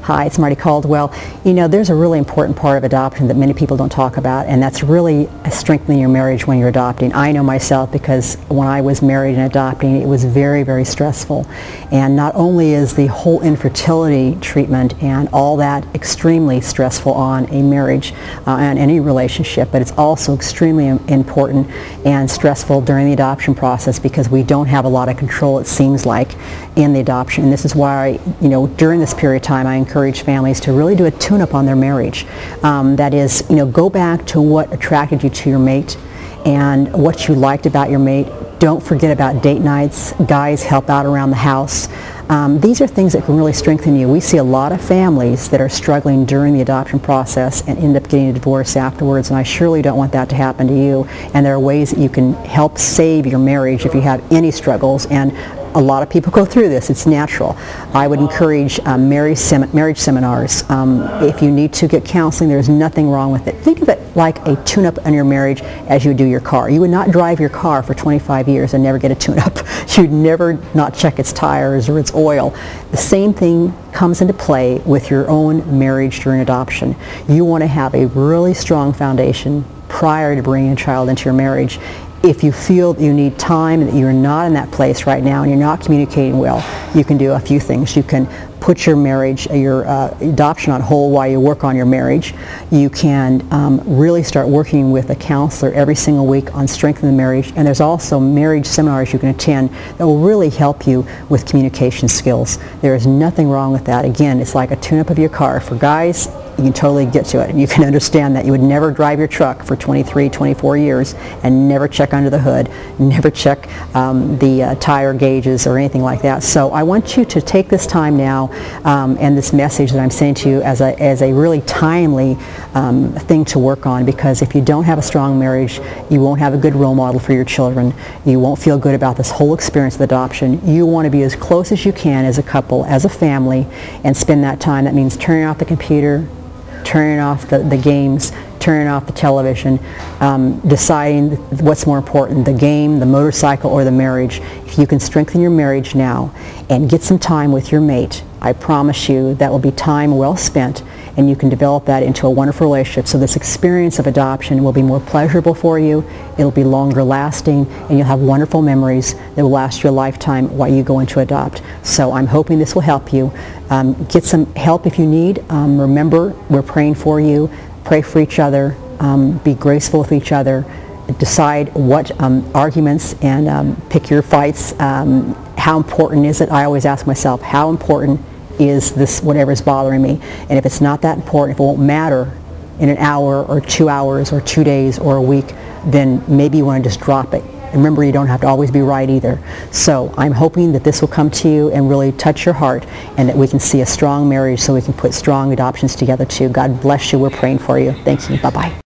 Hi, it's Marty Caldwell. You know, there's a really important part of adoption that many people don't talk about, and that's really strengthening your marriage when you're adopting. I know myself because when I was married and adopting, it was very, very stressful. And not only is the whole infertility treatment and all that extremely stressful on a marriage and any relationship, but it's also extremely important and stressful during the adoption process because we don't have a lot of control, it seems like, in the adoption. And this is why, you know, during this period of time, I encourage families to really do a tune-up on their marriage. That is, you know, go back to what attracted you to your mate and what you liked about your mate. Don't forget about date nights. Guys, help out around the house. These are things that can really strengthen you. We see a lot of families that are struggling during the adoption process and end up getting a divorce afterwards, and I surely don't want that to happen to you. And there are ways that you can help save your marriage if you have any struggles, and a lot of people go through this. It's natural. I would encourage marriage seminars. If you need to get counseling, there's nothing wrong with it. Think of it like a tune-up on your marriage as you do your car. You would not drive your car for 25 years and never get a tune-up. You'd never not check its tires or its oil. The same thing comes into play with your own marriage during adoption. You want to have a really strong foundation prior to bringing a child into your marriage. If you feel that you need time and that you're not in that place right now and you're not communicating well, you can do a few things. You can put your marriage, your adoption on hold while you work on your marriage. You can really start working with a counselor every single week on strengthening the marriage. And there's also marriage seminars you can attend that will really help you with communication skills. There is nothing wrong with that. Again, it's like a tune-up of your car. For guys, you can totally get to it. You can understand that you would never drive your truck for 23, 24 years and never check under the hood, never check the tire gauges or anything like that. So I want you to take this time now and this message that I'm saying to you as a really timely thing to work on, because if you don't have a strong marriage, you won't have a good role model for your children. You won't feel good about this whole experience of adoption. You want to be as close as you can as a couple, as a family, and spend that time. That means turning off the computer, turning off the games, turning off the television, deciding what's more important, the game, the motorcycle, or the marriage. If you can strengthen your marriage now and get some time with your mate, I promise you that will be time well spent, and you can develop that into a wonderful relationship. So this experience of adoption will be more pleasurable for you, it'll be longer lasting, and you'll have wonderful memories that will last you a lifetime while you go into adopt. So I'm hoping this will help you. Get some help if you need. Remember, we're praying for you. Pray for each other. Be graceful with each other. Decide what arguments and pick your fights. How important is it? I always ask myself, how important is this, whatever is bothering me? And if it's not that important, if it won't matter in an hour or 2 hours or 2 days or a week, then maybe you want to just drop it. Remember, you don't have to always be right either. So I'm hoping that this will come to you and really touch your heart, and that we can see a strong marriage so we can put strong adoptions together too. God bless you. We're praying for you. Thank you. Bye-bye.